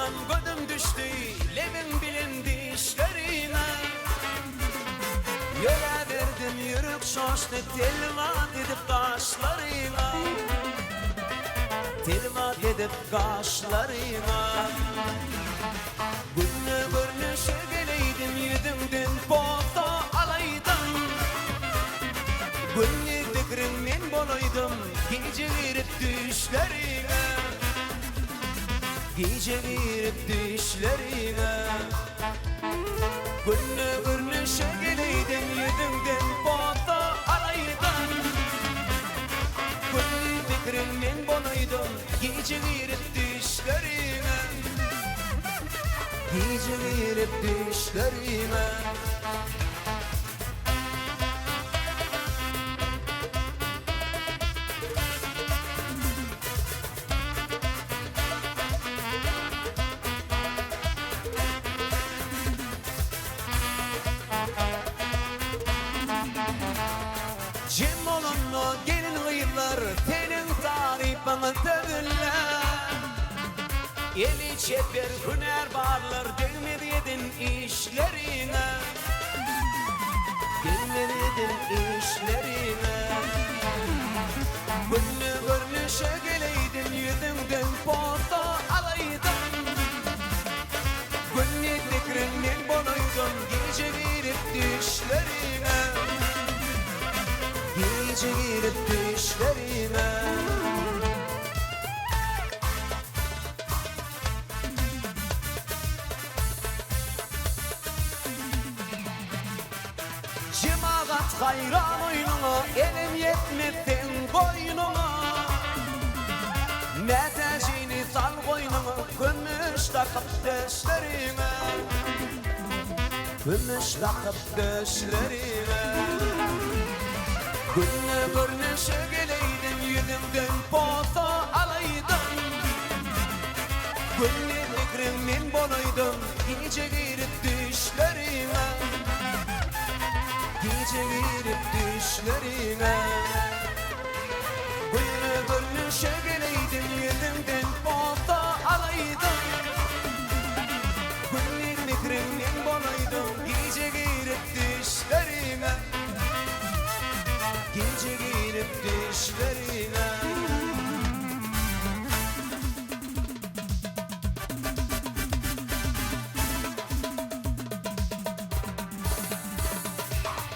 zaman gözüm düştü levin bilindi işlerine. Yola verdim yürük şoştu telvat edip kaşlarına. Telvat edip kaşlarına. Günü görünüşe geleydim yüzümden foto alaydım. Günlük fikrimden bolaydım gece girip düşlerine. Gece girip düşlerine. Günü görünüşe geleydim yüzümden foto alaydım. Günlük fikrimden bolaydım gece girip düşlerine. Gece girip düşlerime. Cem olunlu gelin gıyırlar senin tarifini tövürler. Eli çeper hüner barlar gelmedi yedin işlerine. Gelmedi yedin işlerine. Günlü görünüşe geleydin yüzünden foto alaydın. Günlük fikrimden bonaydın gece girip düşlerine. Gece girip düşlerine. Cemaat hayran oyununa elim yetmedin koynuna. Metecini sal koynuna gümüş takıp döşlerine. Gümüş takıp döşlerine. Günlü görünüşe geleydin yüzümden foto alaydın. Günlük fikrimden bolaydım gece girip düşlerime. Gece girip düşlerime. Günlü görünüşe geleydin yüzümden foto alaydın. Günlük fikrimden bolaydım gece girip düşlerime. Gece girip düşlerine.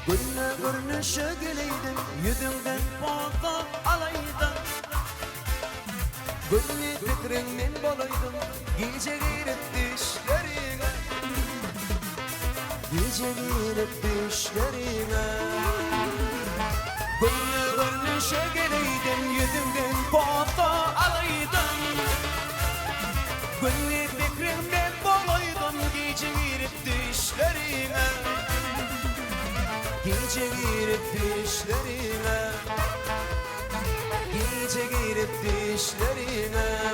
Günlü görünüşe geleydin yüzünden foto alaydın. Günlük fikrinden bolaydım gece girip düşlerine. Gece girip düşlerine. Günlü görünüşe geleydin yüzümden foto alaydın. Günlük fikrimden bolaydım gece girip düşlerine. Gece girip düşlerine. Gece girip düşlerine.